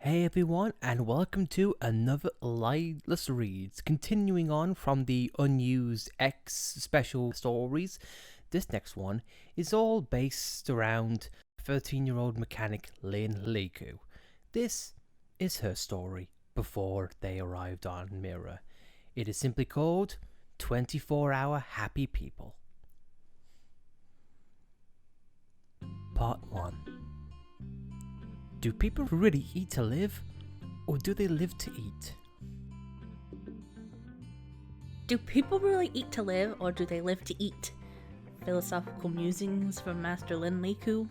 Hey everyone, and welcome to another Lightless Reads. Continuing on from the unused X special stories, this next one is all based around 13-year-old mechanic Lynn Liku. This is her story before they arrived on Mirror. It is simply called 24-Hour Happy People. Part 1. Do people really eat to live, or do they live to eat? Do people really eat to live, or do they live to eat? Philosophical musings from Master Lin Liku.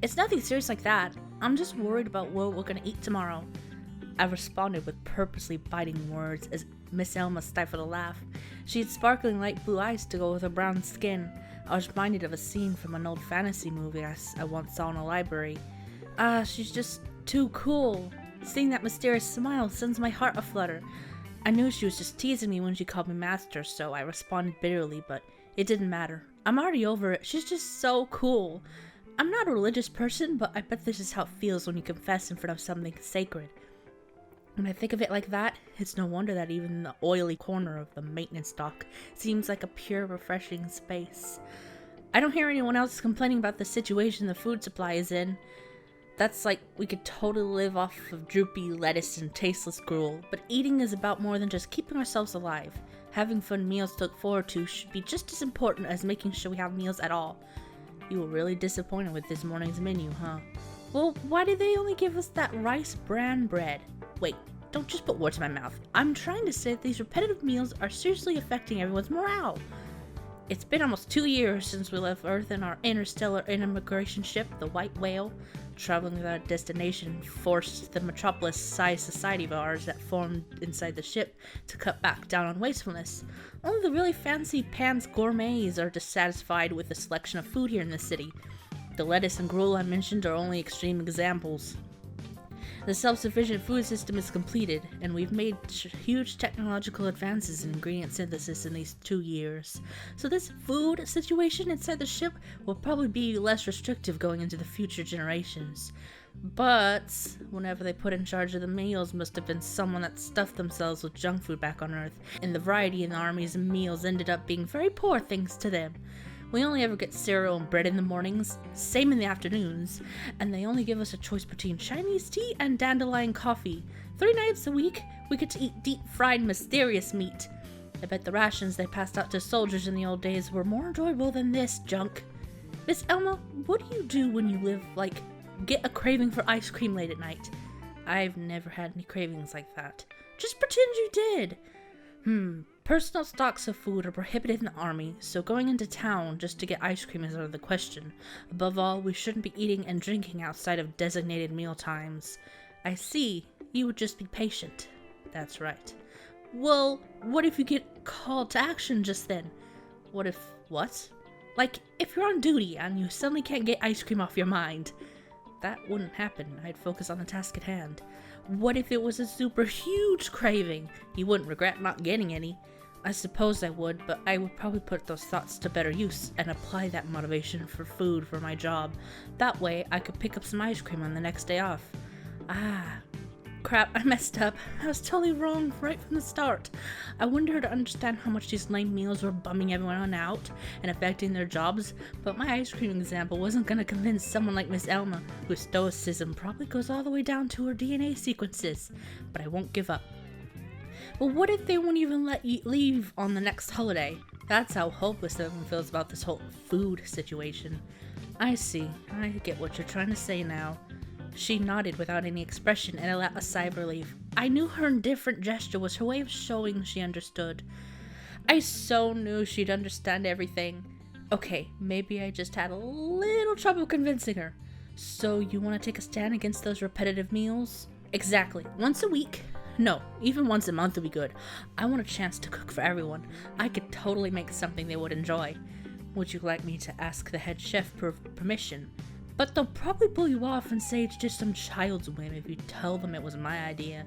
It's nothing serious like that. I'm just worried about what we're gonna eat tomorrow. I responded with purposely biting words as Miss Elma stifled a laugh. She had sparkling light blue eyes to go with her brown skin. I was reminded of a scene from an old fantasy movie I once saw in a library. She's just too cool. Seeing that mysterious smile sends my heart aflutter. I knew she was just teasing me when she called me master, so I responded bitterly, but it didn't matter. I'm already over it. She's just so cool. I'm not a religious person, but I bet this is how it feels when you confess in front of something sacred. When I think of it like that, it's no wonder that even the oily corner of the maintenance dock seems like a pure, refreshing space. I don't hear anyone else complaining about the situation the food supply is in. That's like we could totally live off of droopy lettuce and tasteless gruel, but eating is about more than just keeping ourselves alive. Having fun meals to look forward to should be just as important as making sure we have meals at all. You were really disappointed with this morning's menu, huh? Well, why did they only give us that rice bran bread? Wait, don't just put words in my mouth. I'm trying to say that these repetitive meals are seriously affecting everyone's morale. It's been almost 2 years since we left Earth in our interstellar immigration ship, the White Whale. Traveling without a destination forced the metropolis-sized society of ours that formed inside the ship to cut back down on wastefulness. Only the really fancy pants gourmets are dissatisfied with the selection of food here in the city. The lettuce and gruel I mentioned are only extreme examples. The self-sufficient food system is completed, and we've made huge technological advances in ingredient synthesis in these 2 years. So this food situation inside the ship will probably be less restrictive going into the future generations. But whenever they put in charge of the meals must have been someone that stuffed themselves with junk food back on Earth, and the variety in the army's meals ended up being very poor thanks to them. We only ever get cereal and bread in the mornings, same in the afternoons, and they only give us a choice between Chinese tea and dandelion coffee. 3 nights a week, we get to eat deep-fried, mysterious meat. I bet the rations they passed out to soldiers in the old days were more enjoyable than this junk. Miss Elma, what do you do when you get a craving for ice cream late at night? I've never had any cravings like that. Just pretend you did. Personal stocks of food are prohibited in the army, so going into town just to get ice cream is out of the question. Above all, we shouldn't be eating and drinking outside of designated meal times. I see. You would just be patient. That's right. Well, what if you get called to action just then? What? Like, if you're on duty and you suddenly can't get ice cream off your mind. That wouldn't happen. I'd focus on the task at hand. What if it was a super huge craving? You wouldn't regret not getting any. I suppose I would, but I would probably put those thoughts to better use and apply that motivation for food for my job. That way, I could pick up some ice cream on the next day off. Crap, I messed up. I was totally wrong right from the start. I wanted her to understand how much these lame meals were bumming everyone out and affecting their jobs, but my ice cream example wasn't gonna convince someone like Miss Elma, whose stoicism probably goes all the way down to her DNA sequences. But I won't give up. Well, what if they won't even let you leave on the next holiday? That's how hopeless everyone feels about this whole food situation. I see. I get what you're trying to say now. She nodded without any expression and let a sigh of relief. I knew her indifferent gesture was her way of showing she understood. I so knew she'd understand everything. Okay, maybe I just had a little trouble convincing her. So you want to take a stand against those repetitive meals? Exactly. Once a week? No, even once a month would be good. I want a chance to cook for everyone. I could totally make something they would enjoy. Would you like me to ask the head chef for permission? But they'll probably pull you off and say it's just some child's whim if you tell them it was my idea.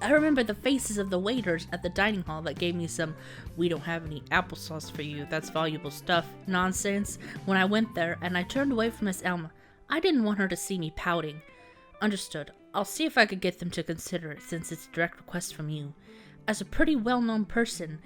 I remember the faces of the waiters at the dining hall that gave me some "we don't have any applesauce for you, that's valuable stuff" nonsense when I went there, and I turned away from Miss Elma. I didn't want her to see me pouting. Understood. I'll see if I could get them to consider it since it's a direct request from you. As a pretty well-known person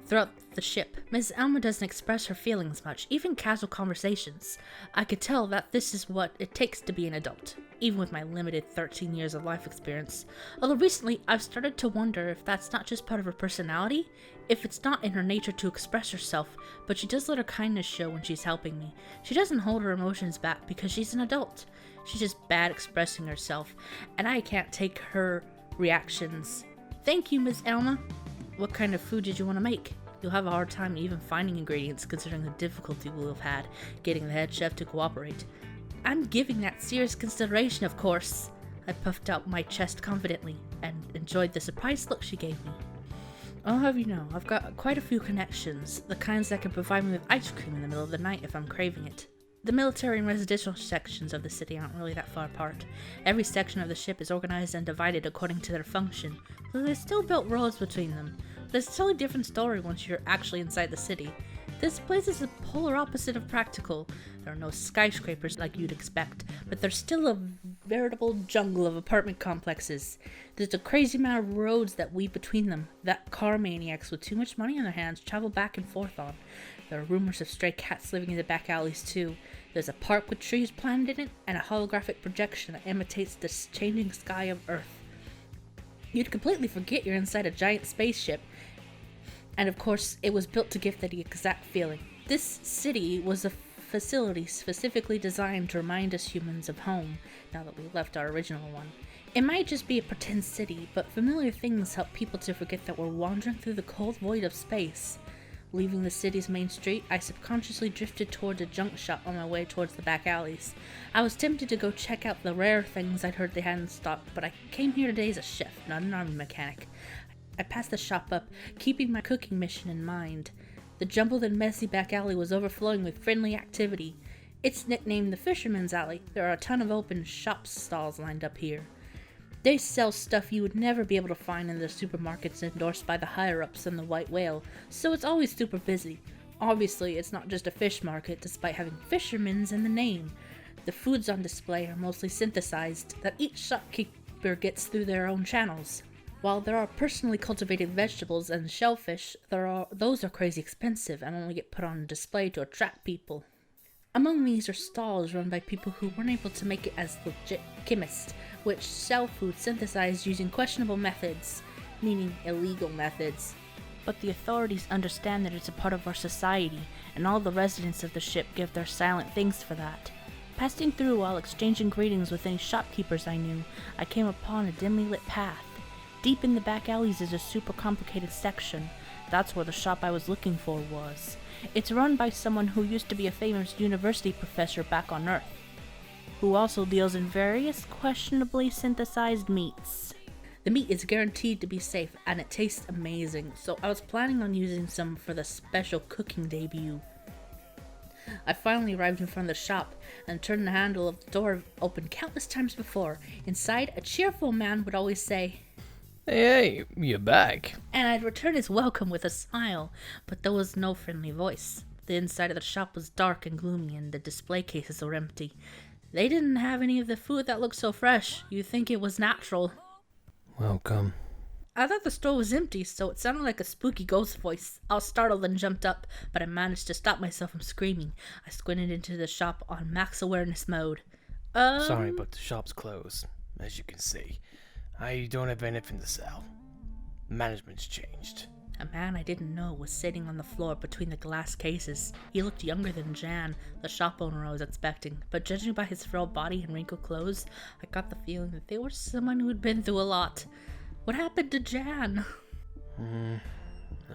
throughout the ship, Ms. Alma doesn't express her feelings much, even casual conversations. I could tell that this is what it takes to be an adult, even with my limited 13 years of life experience. Although recently, I've started to wonder if that's not just part of her personality, if it's not in her nature to express herself, but she does let her kindness show when she's helping me. She doesn't hold her emotions back because she's an adult. She's just bad expressing herself, and I can't take her reactions. Thank you, Ms. Alma. What kind of food did you want to make? You'll have a hard time even finding ingredients considering the difficulty we'll have had getting the head chef to cooperate. I'm giving that serious consideration, of course. I puffed out my chest confidently and enjoyed the surprised look she gave me. I'll have you know, I've got quite a few connections, the kinds that can provide me with ice cream in the middle of the night if I'm craving it. The military and residential sections of the city aren't really that far apart. Every section of the ship is organized and divided according to their function, though they still built roads between them. But it's a totally different story once you're actually inside the city. This place is the polar opposite of practical. There are no skyscrapers like you'd expect, but there's still a veritable jungle of apartment complexes. There's a crazy amount of roads that weave between them, that car maniacs with too much money on their hands travel back and forth on. There are rumors of stray cats living in the back alleys too. There's a park with trees planted in it, and a holographic projection that imitates the changing sky of Earth. You'd completely forget you're inside a giant spaceship, and of course, it was built to give that exact feeling. This city was a facility specifically designed to remind us humans of home, now that we left our original one. It might just be a pretend city, but familiar things help people to forget that we're wandering through the cold void of space. Leaving the city's main street, I subconsciously drifted toward a junk shop on my way towards the back alleys. I was tempted to go check out the rare things I'd heard they had in stock, but I came here today as a chef, not an army mechanic. I passed the shop up, keeping my cooking mission in mind. The jumbled and messy back alley was overflowing with friendly activity. It's nicknamed the Fisherman's Alley. There are a ton of open shop stalls lined up here. They sell stuff you would never be able to find in the supermarkets endorsed by the higher-ups in the White Whale, so it's always super busy. Obviously, it's not just a fish market, despite having fishermen's in the name. The foods on display are mostly synthesized, that each shopkeeper gets through their own channels. While there are personally cultivated vegetables and shellfish, those are crazy expensive and only get put on display to attract people. Among these are stalls run by people who weren't able to make it as legit chemists, which sell food synthesized using questionable methods, meaning illegal methods. But the authorities understand that it's a part of our society, and all the residents of the ship give their silent thanks for that. Passing through while exchanging greetings with any shopkeepers I knew, I came upon a dimly lit path. Deep in the back alleys is a super complicated section. That's where the shop I was looking for was. It's run by someone who used to be a famous university professor back on Earth, who also deals in various questionably synthesized meats. The meat is guaranteed to be safe, and it tastes amazing, so I was planning on using some for the special cooking debut. I finally arrived in front of the shop, and turned the handle of the door open countless times before. Inside, a cheerful man would always say, Hey, you're back. And I'd return his welcome with a smile, but there was no friendly voice. The inside of the shop was dark and gloomy, and the display cases were empty. They didn't have any of the food that looked so fresh. You'd think it was natural. Welcome. I thought the store was empty, so it sounded like a spooky ghost voice. I was startled and jumped up, but I managed to stop myself from screaming. I squinted into the shop on max awareness mode. Sorry, but the shop's closed, as you can see. I don't have anything to sell. Management's changed. A man I didn't know was sitting on the floor between the glass cases. He looked younger than Jan, the shop owner I was expecting, but judging by his frail body and wrinkled clothes, I got the feeling that they were someone who had been through a lot. What happened to Jan? I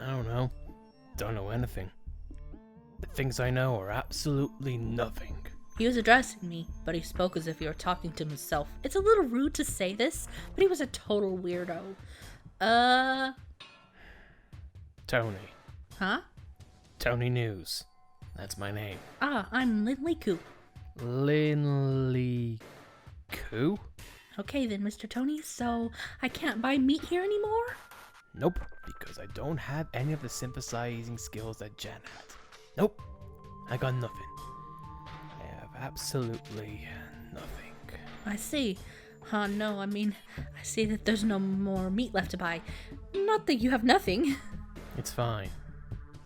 don't know. Don't know anything. The things I know are absolutely nothing. He was addressing me, but he spoke as if he were talking to himself. It's a little rude to say this, but he was a total weirdo. Tony. Huh? Tony News. That's my name. I'm Lin Liku. Lin Liku? Okay then, Mr. Tony, so I can't buy meat here anymore? Nope, because I don't have any of the synthesizing skills that Jan had. Nope, I got nothing. I have absolutely nothing. I see. No, I mean, I see that there's no more meat left to buy. Not that you have nothing. It's fine.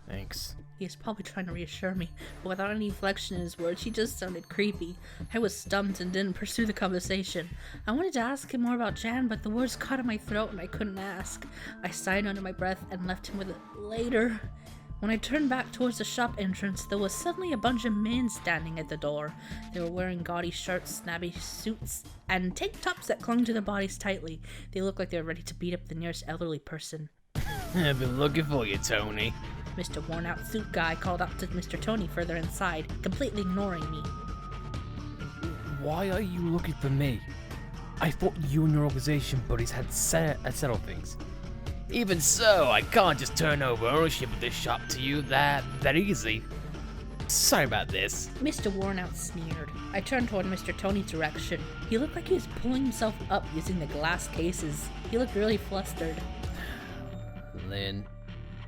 Thanks. He is probably trying to reassure me, but without any inflection in his words, he just sounded creepy. I was stumped and didn't pursue the conversation. I wanted to ask him more about Jan, but the words caught in my throat and I couldn't ask. I sighed under my breath and left him with it later. When I turned back towards the shop entrance, there was suddenly a bunch of men standing at the door. They were wearing gaudy shirts, snazzy suits, and tank tops that clung to their bodies tightly. They looked like they were ready to beat up the nearest elderly person. I've been looking for you, Tony. Mr. Worn-Out Suit Guy called out to Mr. Tony further inside, completely ignoring me. Why are you looking for me? I thought you and your organization buddies had settled things. Even so, I can't just turn over ownership of this shop to you that easy. Sorry about this. Mr. Worn-Out sneered. I turned toward Mr. Tony's direction. He looked like he was pulling himself up using the glass cases. He looked really flustered. Lynn.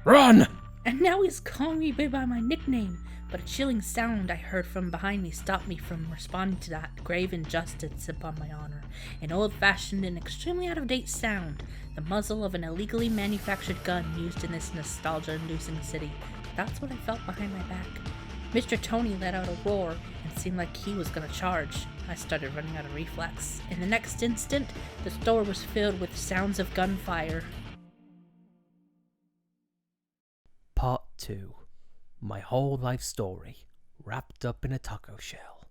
Run! And now he's calling me by my nickname, but a chilling sound I heard from behind me stopped me from responding to that grave injustice upon my honor. An old-fashioned and extremely out-of-date sound, the muzzle of an illegally manufactured gun used in this nostalgia-inducing city. That's what I felt behind my back. Mr. Tony let out a roar and seemed like he was gonna charge. I started running out of reflex. In the next instant, the store was filled with sounds of gunfire. Part 2. My whole life story, wrapped up in a taco shell.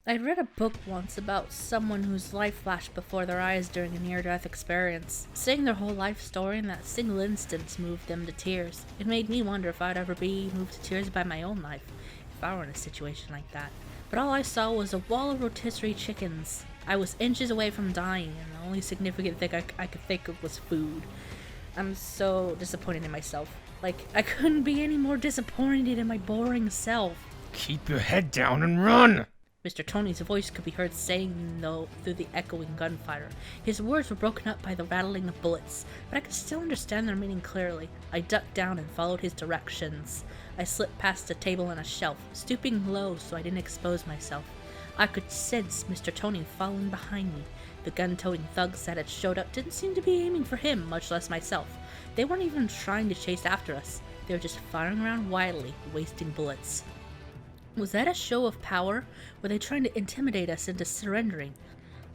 I'd read a book once about someone whose life flashed before their eyes during a near-death experience. Seeing their whole life story in that single instance moved them to tears. It made me wonder if I'd ever be moved to tears by my own life, if I were in a situation like that. But all I saw was a wall of rotisserie chickens. I was inches away from dying, and the only significant thing I could think of was food. I'm so disappointed in myself. Like, I couldn't be any more disappointed in my boring self. Keep your head down and run! Mr. Tony's voice could be heard saying, though, through the echoing gunfire. His words were broken up by the rattling of bullets, but I could still understand their meaning clearly. I ducked down and followed his directions. I slipped past a table and a shelf, stooping low so I didn't expose myself. I could sense Mr. Tony following behind me. The gun-toting thugs that had showed up didn't seem to be aiming for him, much less myself. They weren't even trying to chase after us. They were just firing around wildly, wasting bullets. Was that a show of power? Were they trying to intimidate us into surrendering?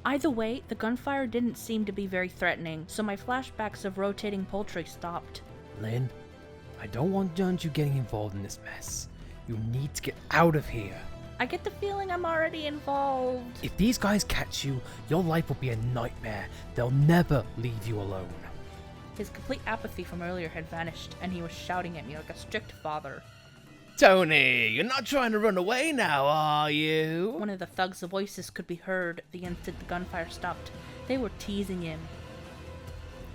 Either way, the gunfire didn't seem to be very threatening, so my flashbacks of rotating poultry stopped. Lynn, I don't want you getting involved in this mess. You need to get out of here. I get the feeling I'm already involved. If these guys catch you, your life will be a nightmare. They'll never leave you alone. His complete apathy from earlier had vanished, and he was shouting at me like a strict father. Tony, you're not trying to run away now, are you? One of the thugs' voices could be heard the instant the gunfire stopped. They were teasing him.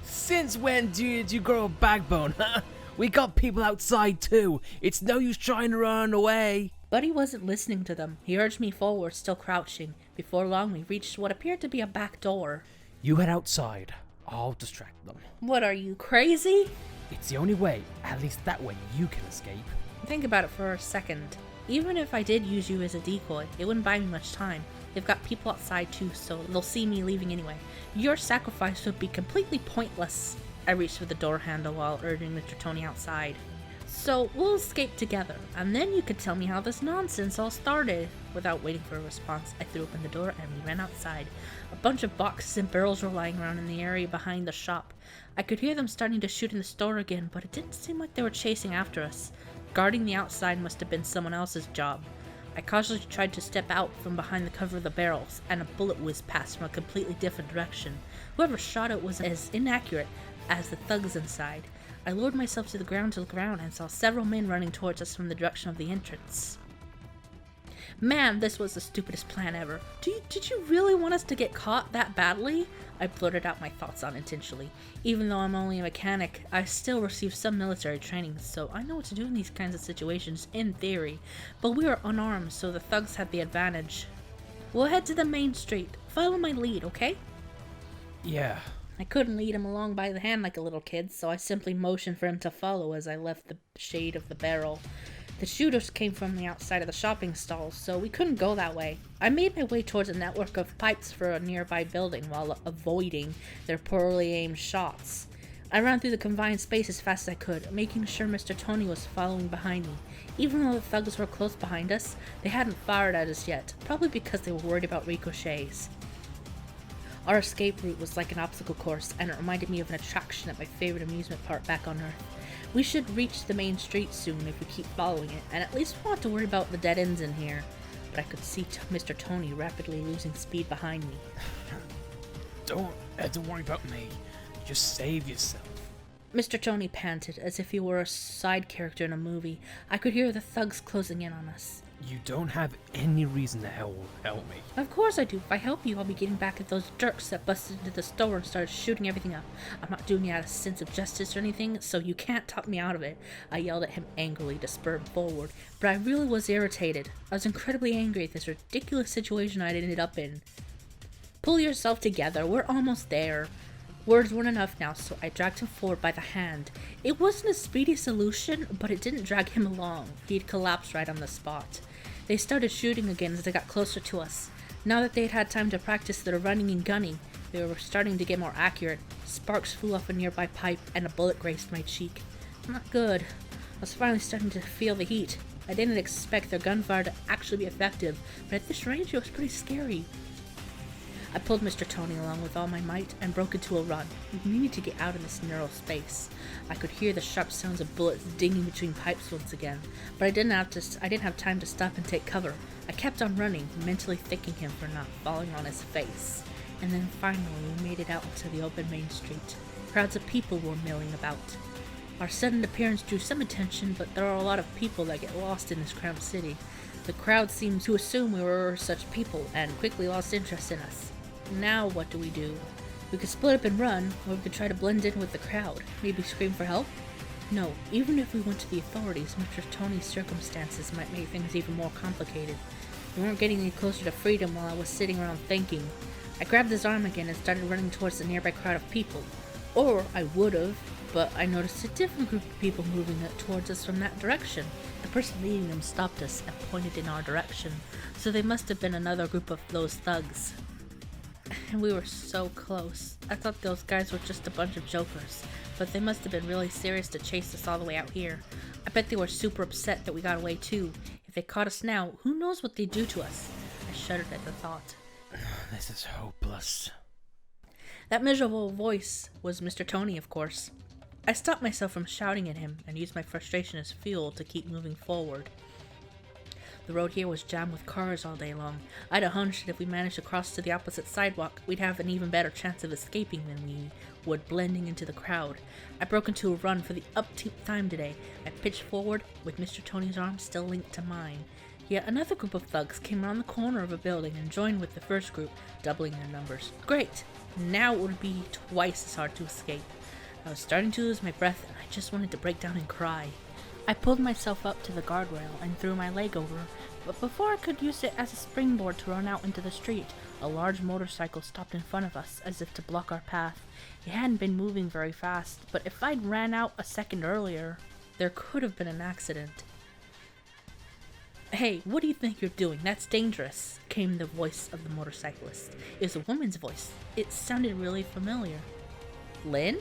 Since when did you grow a backbone, huh? We got people outside too. It's no use trying to run away. But he wasn't listening to them. He urged me forward, still crouching. Before long, we reached what appeared to be a back door. You head outside. I'll distract them. What, are you crazy? It's the only way. At least that way you can escape. Think about it for a second. Even if I did use you as a decoy, it wouldn't buy me much time. They've got people outside too, so they'll see me leaving anyway. Your sacrifice would be completely pointless. I reached for the door handle while urging Mr. Tony outside. So we'll escape together, and then you could tell me how this nonsense all started. Without waiting for a response, I threw open the door and we ran outside. A bunch of boxes and barrels were lying around in the area behind the shop. I could hear them starting to shoot in the store again, but it didn't seem like they were chasing after us. Guarding the outside must have been someone else's job. I cautiously tried to step out from behind the cover of the barrels, and a bullet whizzed past from a completely different direction. Whoever shot it was as inaccurate as the thugs inside. I lowered myself to the ground and saw several men running towards us from the direction of the entrance. Man, this was the stupidest plan ever. Did you really want us to get caught that badly? I blurted out my thoughts unintentionally. Even though I'm only a mechanic, I still received some military training, so I know what to do in these kinds of situations, in theory. But we were unarmed, so the thugs had the advantage. We'll head to the main street. Follow my lead, okay? Yeah. I couldn't lead him along by the hand like a little kid, so I simply motioned for him to follow as I left the shade of the barrel. The shooters came from the outside of the shopping stalls, so we couldn't go that way. I made my way towards a network of pipes for a nearby building while avoiding their poorly aimed shots. I ran through the confined space as fast as I could, making sure Mr. Tony was following behind me. Even though the thugs were close behind us, they hadn't fired at us yet, probably because they were worried about ricochets. Our escape route was like an obstacle course, and it reminded me of an attraction at my favorite amusement park back on Earth. We should reach the main street soon if we keep following it, and at least we won't have to worry about the dead ends in here. But I could see Mr. Tony rapidly losing speed behind me. Don't worry about me. Just save yourself. Mr. Tony panted, as if he were a side character in a movie. I could hear the thugs closing in on us. You don't have any reason to help me. Of course I do. If I help you, I'll be getting back at those jerks that busted into the store and started shooting everything up. I'm not doing it out of a sense of justice or anything, so you can't talk me out of it. I yelled at him angrily to spur him forward, but I really was irritated. I was incredibly angry at this ridiculous situation I'd ended up in. Pull yourself together. We're almost there. Words weren't enough now, so I dragged him forward by the hand. It wasn't a speedy solution, but it didn't drag him along. He'd collapsed right on the spot. They started shooting again as they got closer to us. Now that they'd had time to practice their running and gunning, they were starting to get more accurate. Sparks flew off a nearby pipe, and a bullet grazed my cheek. Not good. I was finally starting to feel the heat. I didn't expect their gunfire to actually be effective, but at this range it was pretty scary. I pulled Mr. Tony along with all my might and broke into a run. We needed to get out of this narrow space. I could hear the sharp sounds of bullets dinging between pipes once again, but I didn't have time to stop and take cover. I kept on running, mentally thanking him for not falling on his face. And then finally we made it out into the open main street. Crowds of people were milling about. Our sudden appearance drew some attention, but there are a lot of people that get lost in this cramped city. The crowd seemed to assume we were such people and quickly lost interest in us. Now what do? We could split up and run, or we could try to blend in with the crowd. Maybe scream for help? No, even if we went to the authorities, Mr. Tony's circumstances might make things even more complicated. We weren't getting any closer to freedom while I was sitting around thinking. I grabbed his arm again and started running towards the nearby crowd of people. Or I would've, but I noticed a different group of people moving towards us from that direction. The person leading them stopped us and pointed in our direction, so they must have been another group of those thugs. And we were so close. I thought those guys were just a bunch of jokers, but they must have been really serious to chase us all the way out here. I bet they were super upset that we got away too. If they caught us now, who knows what they'd do to us? I shuddered at the thought. This is hopeless. That miserable voice was Mr. Tony, of course. I stopped myself from shouting at him and used my frustration as fuel to keep moving forward. The road here was jammed with cars all day long. I'd a hunch that if we managed to cross to the opposite sidewalk, we'd have an even better chance of escaping than we would blending into the crowd. I broke into a run for the upteenth time today. I pitched forward, with Mr. Tony's arm still linked to mine. Yet another group of thugs came around the corner of a building and joined with the first group, doubling their numbers. Great! Now it would be twice as hard to escape. I was starting to lose my breath, and I just wanted to break down and cry. I pulled myself up to the guardrail and threw my leg over, but before I could use it as a springboard to run out into the street, a large motorcycle stopped in front of us as if to block our path. It hadn't been moving very fast, but if I'd ran out a second earlier, there could have been an accident. "Hey, what do you think you're doing? That's dangerous," came the voice of the motorcyclist. It was a woman's voice. It sounded really familiar. Lynn?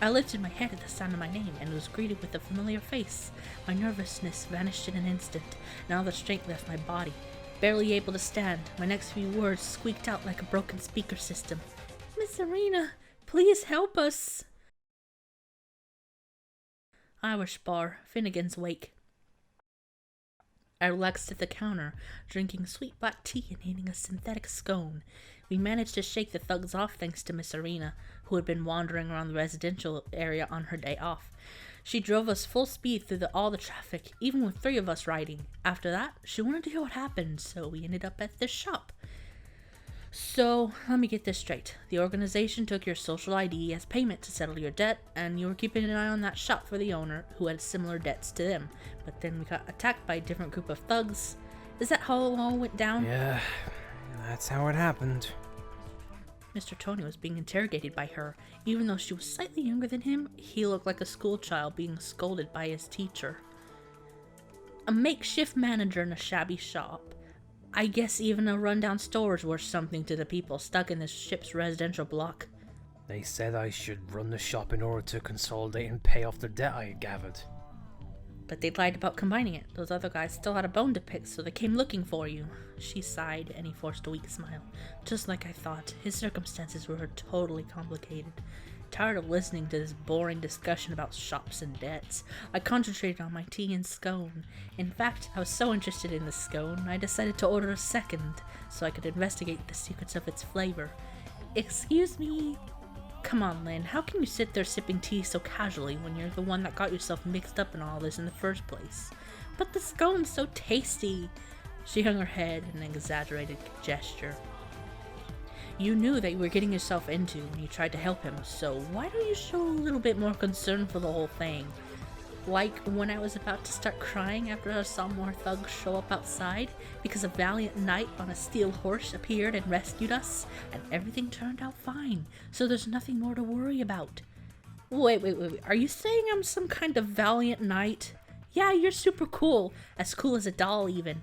I lifted my head at the sound of my name and was greeted with a familiar face. My nervousness vanished in an instant, and all the strength left my body. Barely able to stand, my next few words squeaked out like a broken speaker system. "Miss Arena, please help us." Irish bar, Finnegan's Wake. I relaxed at the counter, drinking sweet black tea and eating a synthetic scone. We managed to shake the thugs off thanks to Miss Arena, who had been wandering around the residential area on her day off. She drove us full speed through all the traffic, even with 3 of us riding. After that, she wanted to hear what happened, so we ended up at this shop. So, let me get this straight. The organization took your social ID as payment to settle your debt, and you were keeping an eye on that shop for the owner, who had similar debts to them. But then we got attacked by a different group of thugs. Is that how it all went down? Yeah, that's how it happened. Mr. Tony was being interrogated by her. Even though she was slightly younger than him, he looked like a schoolchild being scolded by his teacher. A makeshift manager in a shabby shop. I guess even a rundown store is worth something to the people stuck in this ship's residential block. They said I should run the shop in order to consolidate and pay off the debt I had gathered. But they lied about combining it. Those other guys still had a bone to pick, so they came looking for you. She sighed, and he forced a weak smile. Just like I thought, his circumstances were totally complicated. Tired of listening to this boring discussion about shops and debts, I concentrated on my tea and scone. In fact, I was so interested in the scone, I decided to order a second, so I could investigate the secrets of its flavor. Excuse me? Come on, Lynn, how can you sit there sipping tea so casually when you're the one that got yourself mixed up in all this in the first place? But the scone's so tasty! She hung her head in an exaggerated gesture. You knew that you were getting yourself into when you tried to help him, so why don't you show a little bit more concern for the whole thing? Like when I was about to start crying after I saw more thugs show up outside because a valiant knight on a steel horse appeared and rescued us, and everything turned out fine, so there's nothing more to worry about. Wait, are you saying I'm some kind of valiant knight? Yeah, you're super cool as a doll even.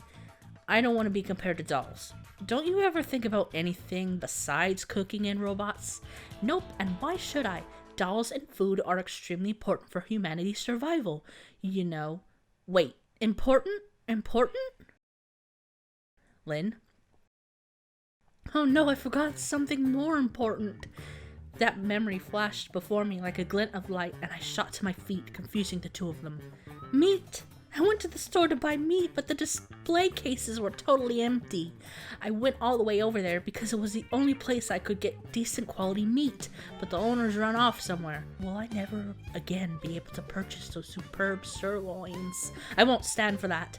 I don't want to be compared to dolls. Don't you ever think about anything besides cooking and robots? Nope, and why should I? Dolls and food are extremely important for humanity's survival, you know. Wait, important? Important? Lynn? Oh no, I forgot something more important. That memory flashed before me like a glint of light, and I shot to my feet, confusing the two of them. Meat! I went to the store to buy meat, but the display cases were totally empty. I went all the way over there because it was the only place I could get decent quality meat, but the owners run off somewhere. Will I never again be able to purchase those superb sirloins? I won't stand for that.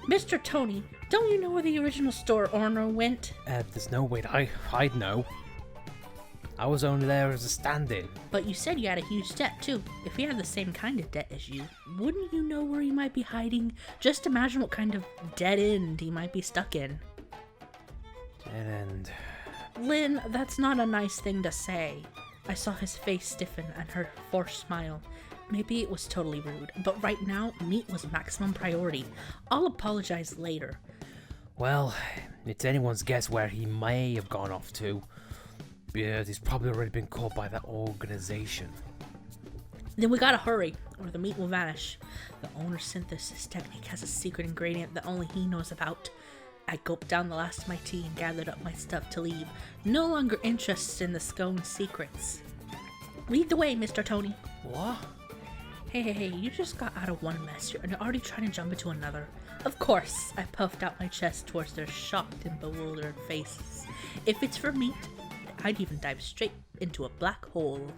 Mr. Tony, don't you know where the original store owner went? There's no way I'd know. I was only there as a stand-in. But you said you had a huge debt too. If he had the same kind of debt as you, wouldn't you know where he might be hiding? Just imagine what kind of dead end he might be stuck in. Dead end. Lynn, that's not a nice thing to say. I saw his face stiffen and her forced smile. Maybe it was totally rude, but right now, meat was maximum priority. I'll apologize later. Well, it's anyone's guess where he may have gone off to. Yeah, he's probably already been caught by that organization. Then we gotta hurry, or the meat will vanish. The owner's synthesis technique has a secret ingredient that only he knows about. I gulped down the last of my tea and gathered up my stuff to leave, no longer interested in the scone's secrets. Lead the way, Mr. Tony. What? Hey, you just got out of one mess and you're already trying to jump into another. Of course, I puffed out my chest towards their shocked and bewildered faces. If it's for meat, I'd even dive straight into a black hole.